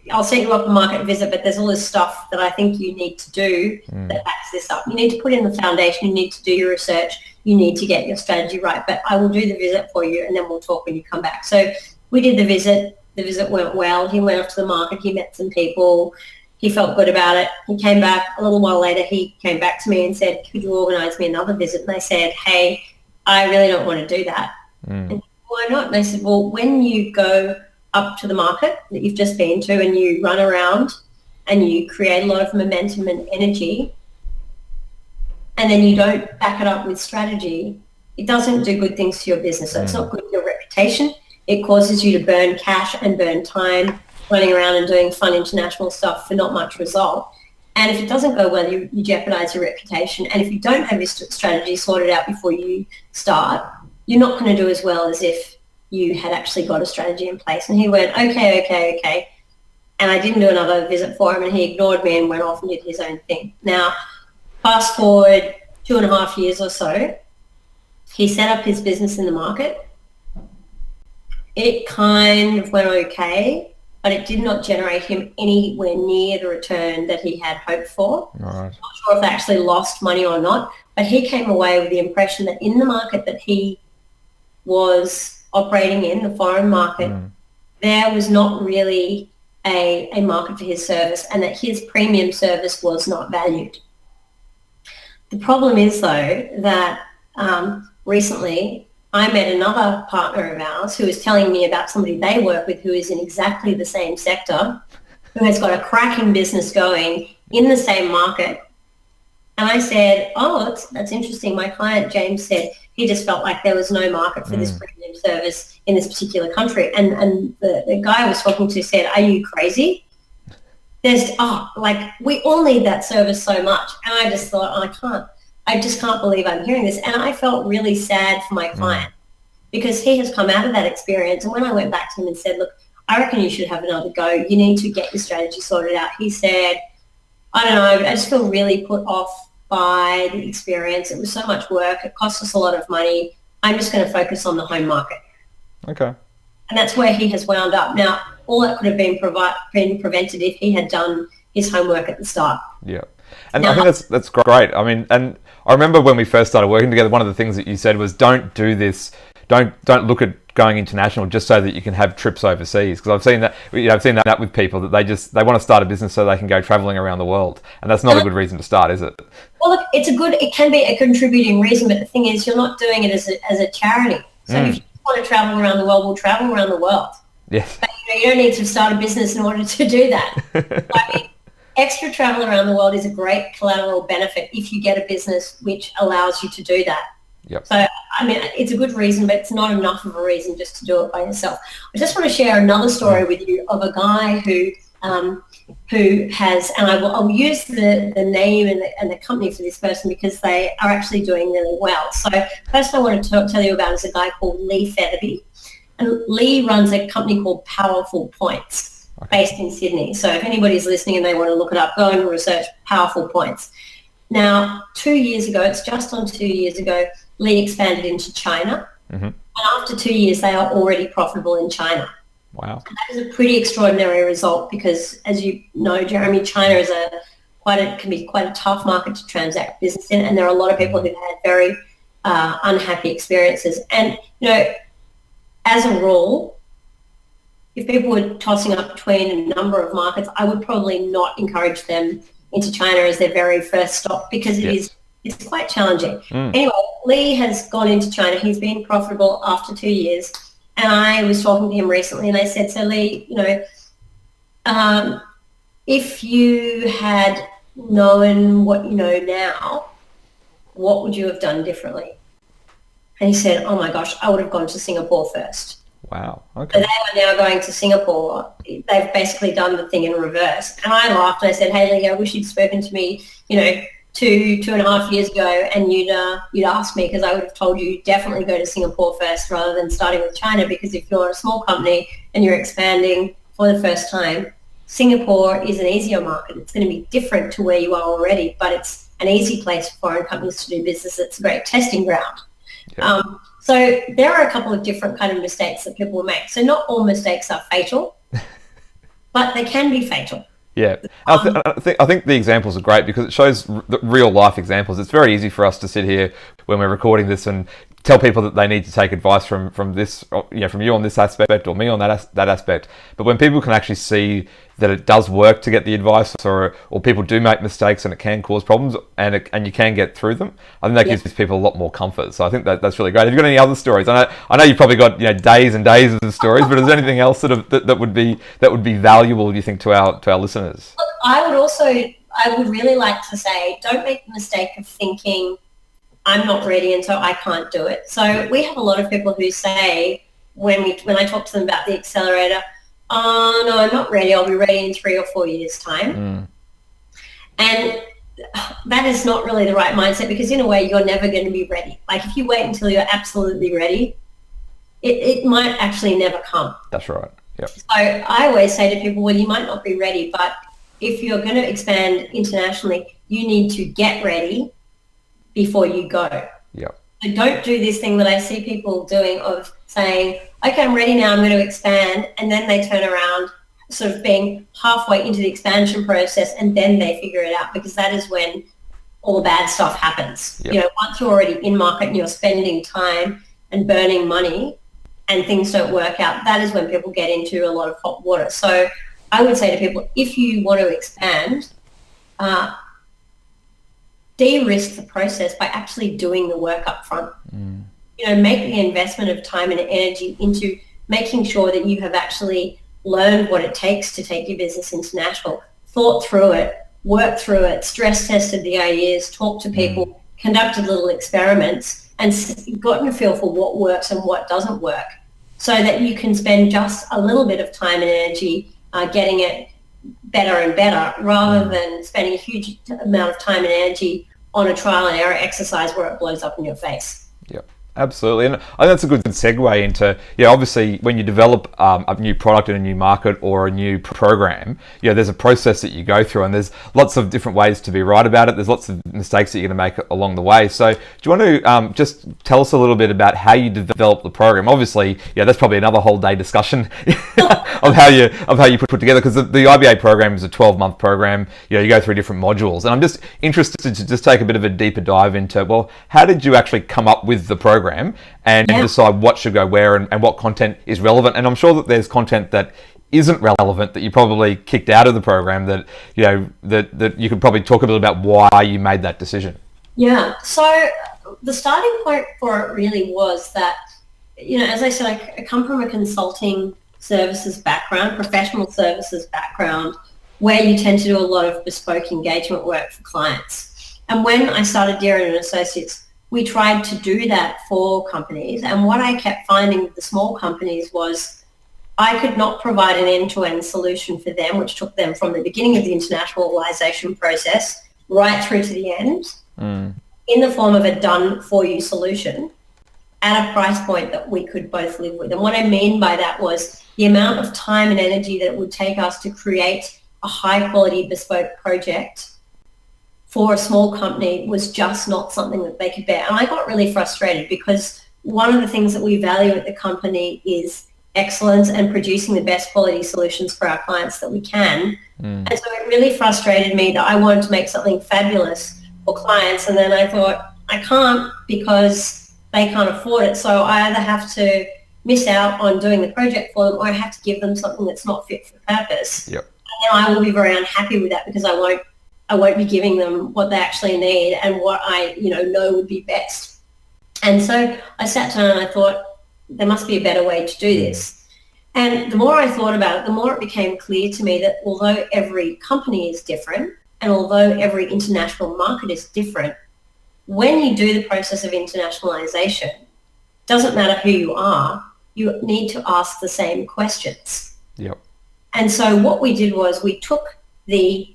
[SPEAKER 4] I'll set you up a market visit, but there's all this stuff that I think you need to do that backs this up. You need to put in the foundation. You need to do your research. You need to get your strategy right. But I will do the visit for you, and then we'll talk when you come back. So we did the visit. The visit went well. He went off to the market. He met some people. He felt good about it. He came back. A little while later, he came back to me and said, could you organise me another visit? And I said, hey, I really don't want to do that. And why not? And I said, well, when you go up to the market that you've just been to and you run around and you create a lot of momentum and energy, and then you don't back it up with strategy, it doesn't do good things to your business. So it's not good for your reputation. It causes you to burn cash and burn time running around and doing fun international stuff for not much result. And if it doesn't go well, you jeopardize your reputation. And if you don't have your strategy sorted out before you start, you're not going to do as well as if you had actually got a strategy in place. And he went, okay. And I didn't do another visit for him, and he ignored me and went off and did his own thing. Now, fast forward 2.5 years or so, he set up his business in the market. It kind of went okay, but it did not generate him anywhere near the return that he had hoped for.
[SPEAKER 2] Right.
[SPEAKER 4] Not sure if they actually lost money or not, but he came away with the impression that in the market that he was operating in, the foreign market, there was not really a market for his service, and that his premium service was not valued. The problem is, though, that recently I met another partner of ours who was telling me about somebody they work with who is in exactly the same sector, who has got a cracking business going in the same market. And I said, that's interesting. My client, James, said he just felt like there was no market for this premium service in this particular country. And the guy I was talking to said, are you crazy? We all need that service so much. And I just thought, I just can't believe I'm hearing this. And I felt really sad for my client because he has come out of that experience. And when I went back to him and said, look, I reckon you should have another go. You need to get your strategy sorted out. He said, I don't know, I just feel really put off by the experience. It was so much work. It cost us a lot of money. I'm just going to focus on the home market.
[SPEAKER 2] Okay.
[SPEAKER 4] And that's where he has wound up. Now, all that could have been prevented if he had done his homework at the start.
[SPEAKER 2] Yeah. And I think that's great. I mean, and I remember when we first started working together, one of the things that you said was don't do this. Don't look at going international just so that you can have trips overseas. Because I've seen that, I've seen that with people that they want to start a business so they can go traveling around the world, and that's not a good reason to start, is it?
[SPEAKER 4] Well, look, it can be a contributing reason, but the thing is, you're not doing it as a charity. So if you want to travel around the world, we'll travel around the world.
[SPEAKER 2] Yes.
[SPEAKER 4] But you don't need to start a business in order to do that. I mean, extra travel around the world is a great collateral benefit if you get a business which allows you to do that.
[SPEAKER 2] Yep.
[SPEAKER 4] So, I mean, it's a good reason, but it's not enough of a reason just to do it by yourself. I just want to share another story with you of a guy who has, and I'll use the name and the company for this person because they are actually doing really well. So first I want to tell you about is a guy called Lee Featherby. And Lee runs a company called Powerful Points based in Sydney. So if anybody's listening and they want to look it up, go and research Powerful Points. Now, 2 years ago, it's just on 2 years ago, Lee expanded into China. And after 2 years, they are already profitable in China.
[SPEAKER 2] Wow.
[SPEAKER 4] And that is a pretty extraordinary result because, as you know, Jeremy, China is can be quite a tough market to transact business in, and there are a lot of people who've had very unhappy experiences. And, as a rule, if people were tossing up between a number of markets, I would probably not encourage them into China as their very first stop because it's quite challenging. Anyway, Lee has gone into China. He's been profitable after 2 years. And I was talking to him recently and I said, so Lee, if you had known what you know now, what would you have done differently? And he said, oh my gosh, I would have gone to Singapore first.
[SPEAKER 2] Wow. Okay.
[SPEAKER 4] So they are now going to Singapore. They've basically done the thing in reverse. And I laughed and I said, hey Lee, I wish you'd spoken to me, 2.5 years ago and you'd asked me, because I would have told you definitely go to Singapore first rather than starting with China, because if you're a small company and you're expanding for the first time, Singapore is an easier market. It's going to be different to where you are already, but it's an easy place for foreign companies to do business. It's a great testing ground. Yeah. So there are a couple of different kind of mistakes that people will make. So not all mistakes are fatal, but they can be fatal.
[SPEAKER 2] Yeah, I think the examples are great because it shows real life examples. It's very easy for us to sit here when we're recording this and tell people that they need to take advice from this, from you on this aspect or me on that aspect. But when people can actually see that it does work to get the advice, or people do make mistakes and it can cause problems and you can get through them, I think that gives people a lot more comfort. So I think that's really great. Have you got any other stories? I know you've probably got days and days of stories, but is there anything else that would be valuable, do you think, to our listeners?
[SPEAKER 4] Look, I would really like to say, don't make the mistake of thinking I'm not ready and so I can't do it. So we have a lot of people who say when I talk to them about the accelerator, oh no, I'm not ready. I'll be ready in 3 or 4 years' time. And that is not really the right mindset, because in a way you're never going to be ready. Like if you wait until you're absolutely ready, it might actually never come.
[SPEAKER 2] That's right. Yep.
[SPEAKER 4] So I always say to people, well, you might not be ready, but if you're going to expand internationally, you need to get ready before you go.
[SPEAKER 2] Yep.
[SPEAKER 4] So don't do this thing that I see people doing of saying, okay, I'm ready now, I'm going to expand, and then they turn around sort of being halfway into the expansion process and then they figure it out, because that is when all the bad stuff happens.
[SPEAKER 2] Yep.
[SPEAKER 4] You know, once you're already in market and you're spending time and burning money and things don't work out, that is when people get into a lot of hot water. So I would say to people, if you want to expand, de-risk the process by actually doing the work up front. You know, make the investment of time and energy into making sure that you have actually learned what it takes to take your business international, thought through it, worked through it, stress tested the ideas, talked to people, conducted little experiments, and gotten a feel for what works and what doesn't work, so that you can spend just a little bit of time and energy getting it better and better, rather than spending a huge amount of time and energy on a trial and error exercise where it blows up in your face.
[SPEAKER 2] Yep. Absolutely, and I think that's a good segue into, obviously when you develop a new product in a new market or a new program, there's a process that you go through, and there's lots of different ways to be right about it. There's lots of mistakes that you're going to make along the way. So do you want to just tell us a little bit about how you develop the program? Obviously, that's probably another whole day discussion of how you put together, because the IBA program is a 12-month program. You go through different modules, and I'm just interested to just take a bit of a deeper dive into, well, how did you actually come up with the program and decide what should go where and what content is relevant? And I'm sure that there's content that isn't relevant that you probably kicked out of the program that that you could probably talk a bit about why you made that decision.
[SPEAKER 4] Yeah, so the starting point for it really was that, as I said, I come from a consulting services background, professional services background, where you tend to do a lot of bespoke engagement work for clients. And when I started Dearin and Associates, we tried to do that for companies. And what I kept finding with the small companies was I could not provide an end-to-end solution for them, which took them from the beginning of the internationalization process right through to the end, in the form of a done-for-you solution at a price point that we could both live with. And what I mean by that was the amount of time and energy that it would take us to create a high-quality bespoke project for a small company was just not something that they could bear. And I got really frustrated, because one of the things that we value at the company is excellence and producing the best quality solutions for our clients that we can. And so it really frustrated me that I wanted to make something fabulous for clients, and then I thought, I can't, because they can't afford it. So I either have to miss out on doing the project for them, or I have to give them something that's not fit for purpose.
[SPEAKER 2] Yep.
[SPEAKER 4] And I will be very unhappy with that, because I won't be giving them what they actually need and what I know would be best. And so I sat down and I thought, there must be a better way to do this. And the more I thought about it, the more it became clear to me that although every company is different, and although every international market is different, when you do the process of internationalization, doesn't matter who you are, you need to ask the same questions.
[SPEAKER 2] Yep.
[SPEAKER 4] And so what we did was we took the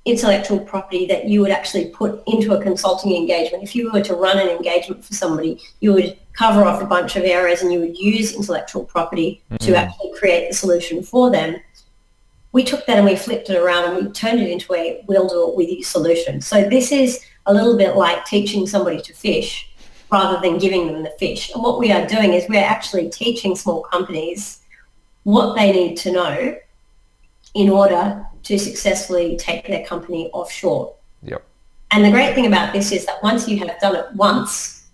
[SPEAKER 4] intellectual property that you would actually put into a consulting engagement. If you were to run an engagement for somebody, you would cover off a bunch of areas and you would use intellectual property to actually create the solution for them. We took that and we flipped it around and we turned it into a we'll do it with you solution. So this is a little bit like teaching somebody to fish rather than giving them the fish. And what we are doing is we're actually teaching small companies what they need to know in order to successfully take their company offshore.
[SPEAKER 2] Yep.
[SPEAKER 4] And the great thing about this is that once you have done it once,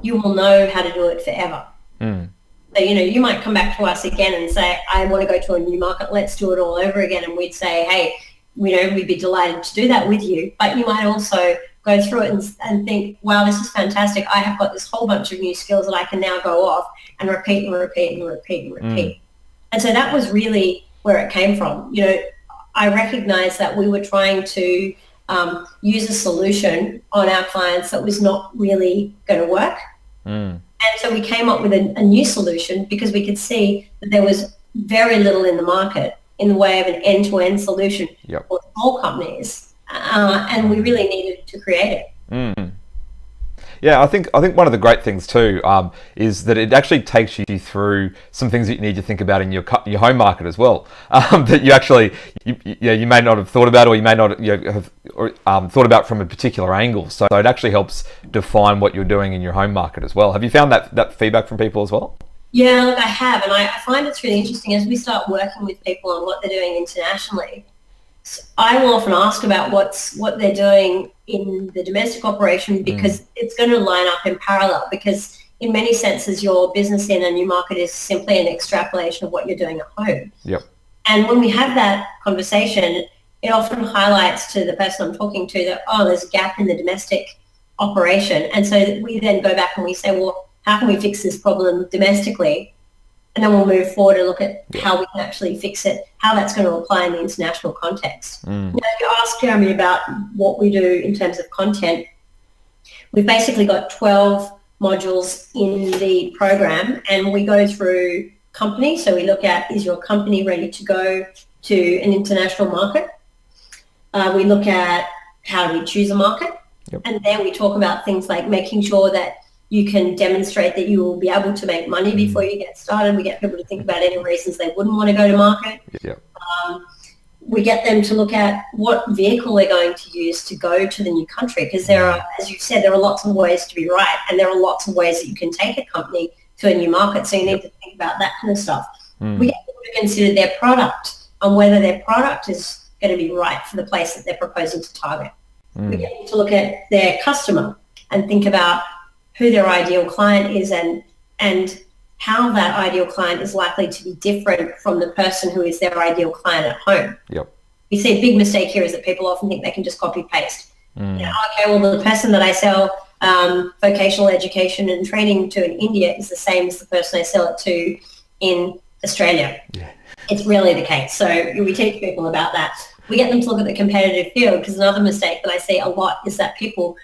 [SPEAKER 4] you will know how to do it forever. So, you might come back to us again and say, I want to go to a new market, let's do it all over again. And we'd say, hey, we'd be delighted to do that with you. But you might also go through it and think, wow, this is fantastic. I have got this whole bunch of new skills that I can now go off and repeat and repeat and repeat and repeat. And so that was really where it came from. I recognized that we were trying to use a solution on our clients that was not really going to work. And so we came up with a new solution, because we could see that there was very little in the market in the way of an end-to-end solution for small companies and we really needed to create it.
[SPEAKER 2] Mm. Yeah, I think one of the great things too is that it actually takes you through some things that you need to think about in your home market as well. That you may not have thought about, or you may not have thought about from a particular angle. So it actually helps define what you're doing in your home market as well. Have you found that feedback from people as well?
[SPEAKER 4] Yeah, look, I have, and I find it's really interesting as we start working with people on what they're doing internationally. I will often ask about what they're doing in the domestic operation, because it's going to line up in parallel, because in many senses your business in a new market is simply an extrapolation of what you're doing at home.
[SPEAKER 2] Yep.
[SPEAKER 4] And when we have that conversation, it often highlights to the person I'm talking to that, there's a gap in the domestic operation. And so we then go back and we say, well, how can we fix this problem domestically? And then we'll move forward and look at how we can actually fix it, how that's going to apply in the international context. Now, if you ask Jeremy about what we do in terms of content, we've basically got 12 modules in the program, and we go through company. So we look at, is your company ready to go to an international market? We look at how do we choose a market?
[SPEAKER 2] Yep.
[SPEAKER 4] And then we talk about things like making sure that you can demonstrate that you will be able to make money before you get started. We get people to think about any reasons they wouldn't want to go to market.
[SPEAKER 2] Yeah.
[SPEAKER 4] We get them to look at what vehicle they're going to use to go to the new country, because there are, as you said, there are lots of ways to be right, and there are lots of ways that you can take a company to a new market. So you need to think about that kind of stuff. We get people to consider their product and whether their product is going to be right for the place that they're proposing to target. We get them to look at their customer and think about who their ideal client is and how that ideal client is likely to be different from the person who is their ideal client at home.
[SPEAKER 2] Yep.
[SPEAKER 4] You see, a big mistake here is that people often think they can just copy paste. Okay, well, the person that I sell vocational education and training to in India is the same as the person I sell it to in Australia. Yeah. It's really the case. So we teach people about that. We get them to look at the competitive field, because another mistake that I see a lot is that people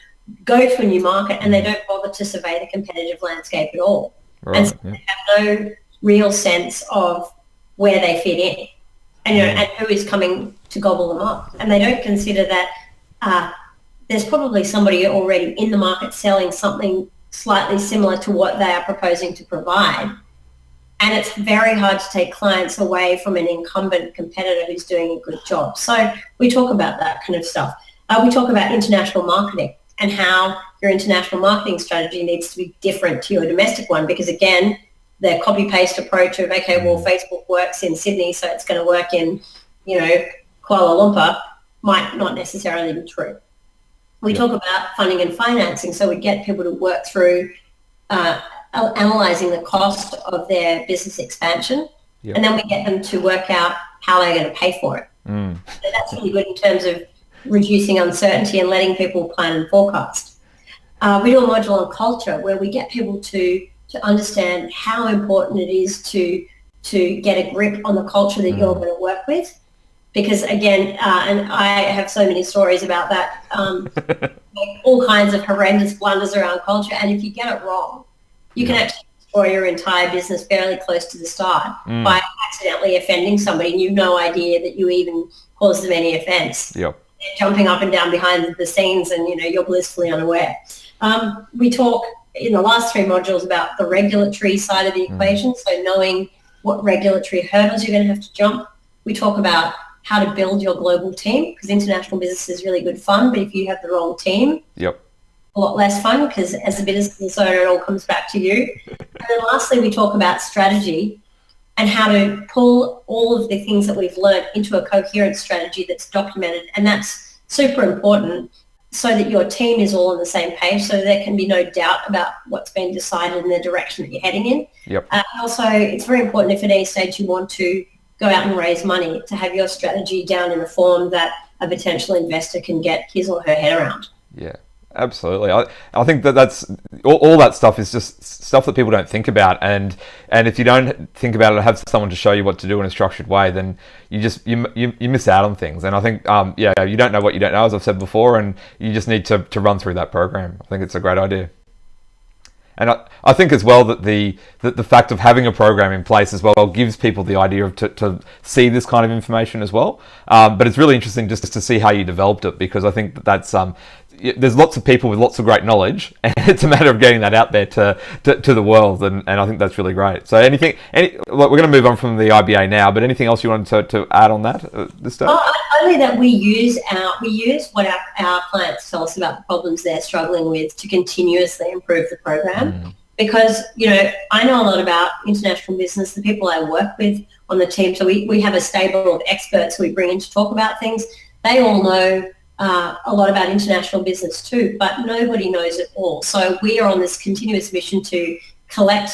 [SPEAKER 4] go to a new market and they don't bother to survey the competitive landscape at all. Right, and so they have no real sense of where they fit in and who is coming to gobble them up. And they don't consider that there's probably somebody already in the market selling something slightly similar to what they are proposing to provide. And it's very hard to take clients away from an incumbent competitor who's doing a good job. So we talk about that kind of stuff. We talk about international marketing and how your international marketing strategy needs to be different to your domestic one, because again, the copy-paste approach of, okay, well, Facebook works in Sydney, so it's going to work in, Kuala Lumpur, might not necessarily be true. We talk about funding and financing, so we get people to work through analysing the cost of their business expansion, and then we get them to work out how they're going to pay for it. So that's really good in terms of reducing uncertainty and letting people plan and forecast. We do a module on culture where we get people to understand how important it is to get a grip on the culture that you're going to work with. Because again, and I have so many stories about that, all kinds of horrendous blunders around culture. And if you get it wrong, you can actually destroy your entire business fairly close to the start by accidentally offending somebody and you've no idea that you even caused them any offense.
[SPEAKER 2] Yep.
[SPEAKER 4] They're jumping up and down behind the scenes and, you're blissfully unaware. We talk in the last 3 modules about the regulatory side of the equation, so knowing what regulatory hurdles you're going to have to jump. We talk about how to build your global team, because international business is really good fun, but if you have the wrong team, a lot less fun, because as a business owner, it all comes back to you. And then lastly, we talk about strategy and how to pull all of the things that we've learned into a coherent strategy that's documented. And that's super important so that your team is all on the same page, so there can be no doubt about what's been decided in the direction that you're heading in. Also, it's very important if at any stage you want to go out and raise money, to have your strategy down in a form that a potential investor can get his or her head around.
[SPEAKER 2] Yeah. Absolutely. I think that's all that stuff is just stuff that people don't think about, and if you don't think about it or have someone to show you what to do in a structured way, then you miss out on things. And I think you don't know what you don't know, as I've said before, and you just need to run through that program. I think it's a great idea. And I think as well that the fact of having a program in place as well gives people the idea of to see this kind of information as well. But it's really interesting just to see how you developed it, because I think that's there's lots of people with lots of great knowledge, and it's a matter of getting that out there to the world, and I think that's really great. So we're going to move on from the IBA now, but anything else you wanted to add on that this stage?
[SPEAKER 4] Only that we use what our clients tell us about the problems they're struggling with to continuously improve the program. Because, I know a lot about international business, the people I work with on the team. So we have a stable of experts we bring in to talk about things. They all know a lot about international business too, but nobody knows it all. So we are on this continuous mission to collect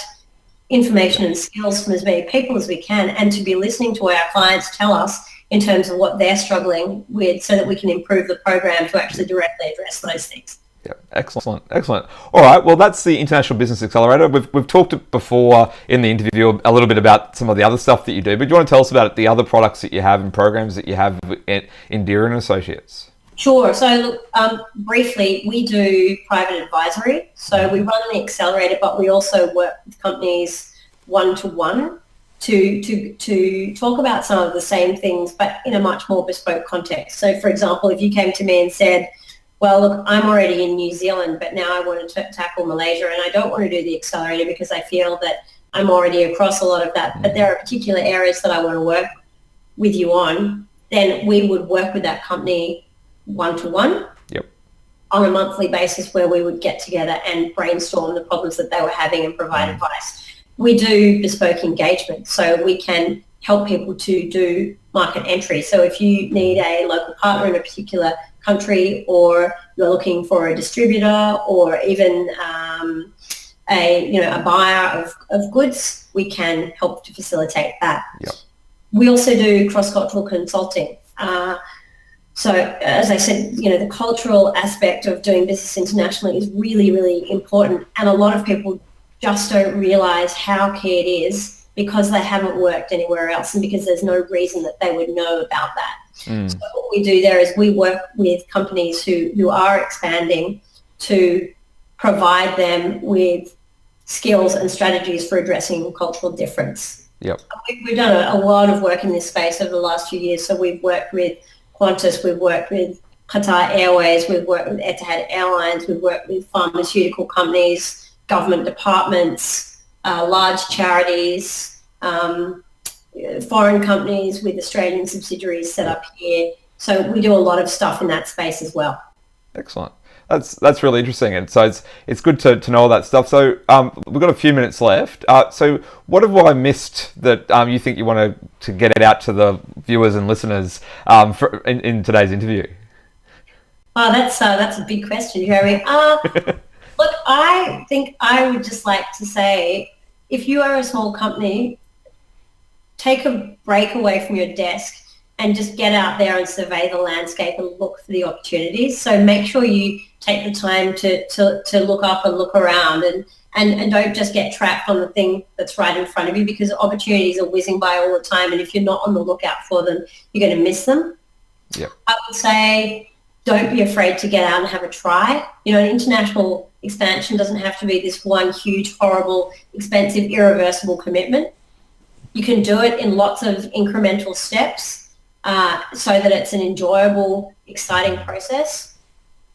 [SPEAKER 4] information and skills from as many people as we can, and to be listening to what our clients tell us in terms of what they're struggling with, so that we can improve the program to actually directly address those things.
[SPEAKER 2] Yeah, excellent. All right, well, that's the International Business Accelerator. We've talked before in the interview a little bit about some of the other stuff that you do, but do you want to tell us about the other products that you have and programs that you have in Dearin and Associates?
[SPEAKER 4] Sure. So briefly, we do private advisory. So we run the accelerator, but we also work with companies one-to-one to talk about some of the same things, but in a much more bespoke context. So, for example, if you came to me and said, well, look, I'm already in New Zealand, but now I want to tackle Malaysia, and I don't want to do the accelerator because I feel that I'm already across a lot of that, but there are particular areas that I want to work with you on, then we would work with that company one-to-one on a monthly basis, where we would get together and brainstorm the problems that they were having and provide advice. We do bespoke engagement, so we can help people to do market entry. So if you need a local partner in a particular country, or you're looking for a distributor, or even a buyer of goods, we can help to facilitate that. We also do cross-cultural consulting. So as I said, the cultural aspect of doing business internationally is really, really important. And a lot of people just don't realize how key it is, because they haven't worked anywhere else, and because there's no reason that they would know about that. So what we do there is we work with companies who are expanding to provide them with skills and strategies for addressing cultural difference. We've done a lot of work in this space over the last few years. So we've worked with Qantas, we've worked with Qatar Airways, we've worked with Etihad Airlines, we've worked with pharmaceutical companies, government departments, large charities, foreign companies with Australian subsidiaries set up here. So we do a lot of stuff in that space as well.
[SPEAKER 2] Excellent. That's really interesting, and so it's good to know all that stuff. So we've got a few minutes left. So what have I missed that you think you want to get it out to the viewers and listeners in today's interview?
[SPEAKER 4] Oh, that's a big question, Jeremy. Look, I think I would just like to say, if you are a small company, take a break away from your desk and just get out there and survey the landscape and look for the opportunities. So make sure you take the time to look up and look around, and don't just get trapped on the thing that's right in front of you, because opportunities are whizzing by all the time, and if you're not on the lookout for them, you're going to miss them. I would say don't be afraid to get out and have a try. An international expansion doesn't have to be this one huge, horrible, expensive, irreversible commitment. You can do it in lots of incremental steps, so that it's an enjoyable, exciting process.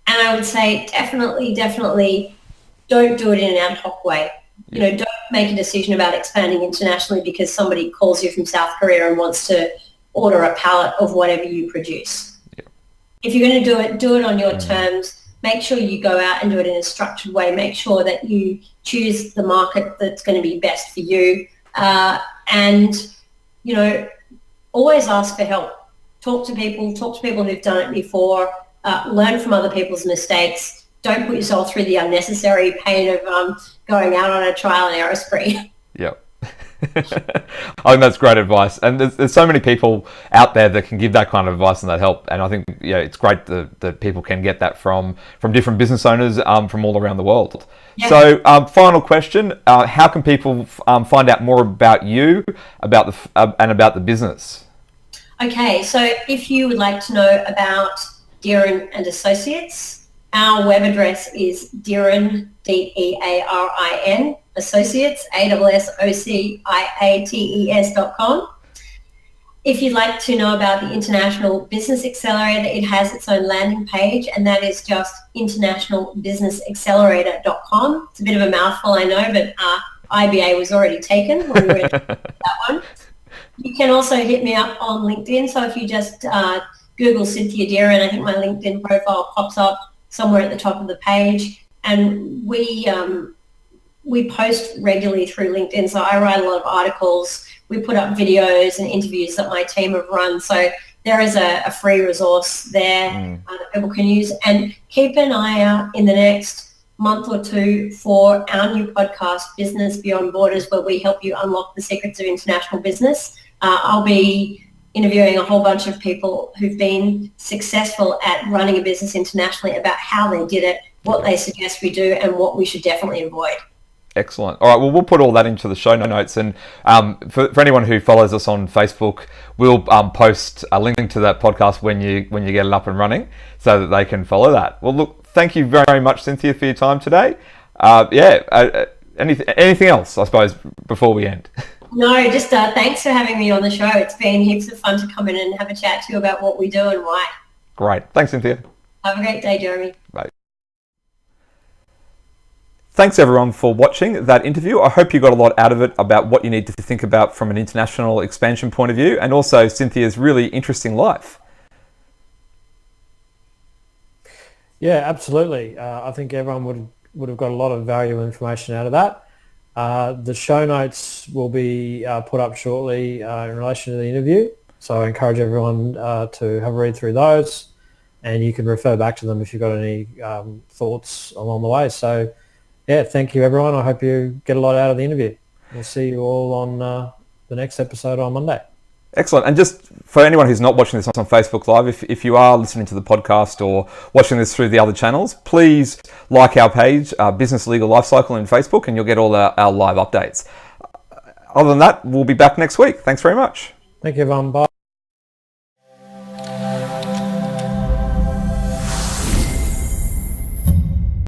[SPEAKER 4] And I would say definitely don't do it in an ad hoc way. Don't make a decision about expanding internationally because somebody calls you from South Korea and wants to order a pallet of whatever you produce. If you're going to do it on your terms. Make sure you go out and do it in a structured way. Make sure that you choose the market that's going to be best for you. And always ask for help. Talk to people who've done it before. Learn from other people's mistakes. Don't put yourself through the unnecessary pain of going out on a trial and error spree.
[SPEAKER 2] I think that's great advice, and there's so many people out there that can give that kind of advice and that help, and I think it's great that people can get that from different business owners from all around the world. So final question, how can people find out more about you, about the business?
[SPEAKER 4] Okay, so if you would like to know about Dearin and Associates, Our web address is Dearin, Dearin, Associates, ASSOCIATES.com. If you'd like to know about the International Business Accelerator, it has its own landing page, and that is just internationalbusinessaccelerator.com. It's a bit of a mouthful, I know, but IBA was already taken when we were that one. You can also hit me up on LinkedIn. So if you just Google Cynthia Dearin, I think my LinkedIn profile pops up somewhere at the top of the page. And we post regularly through LinkedIn. So I write a lot of articles. We put up videos and interviews that my team have run. So there is a free resource there that people can use. And keep an eye out in the next month or two for our new podcast, Business Beyond Borders, where we help you unlock the secrets of international business. I'll be interviewing a whole bunch of people who've been successful at running a business internationally about how they did it, what they suggest we do, and what we should definitely avoid.
[SPEAKER 2] Excellent. All right, well, we'll put all that into the show notes. And for anyone who follows us on Facebook, we'll post a link to that podcast when you get it up and running so that they can follow that. Well, look, thank you very much, Cynthia, for your time today. Anything else, I suppose, before we end?
[SPEAKER 4] No, just thanks for having me on the show. It's been heaps of fun to come in and have a chat to you about what we do and why.
[SPEAKER 2] Great. Thanks, Cynthia.
[SPEAKER 4] Have a great day, Jeremy.
[SPEAKER 2] Bye. Thanks everyone for watching that interview. I hope you got a lot out of it about what you need to think about from an international expansion point of view, and also Cynthia's really interesting life.
[SPEAKER 3] Yeah, absolutely. I think everyone would have got a lot of valuable information out of that. The show notes will be put up shortly in relation to the interview, so I encourage everyone to have a read through those, and you can refer back to them if you've got any thoughts along the way. So yeah, thank you everyone. I hope you get a lot out of the interview. We'll see you all on the next episode on Monday.
[SPEAKER 2] Excellent. And just for anyone who's not watching this on Facebook Live, if you are listening to the podcast or watching this through the other channels, please like our page, Business Legal Lifecycle in Facebook, and you'll get all our live updates. Other than that, we'll be back next week. Thanks very much.
[SPEAKER 3] Thank you everyone. Bye.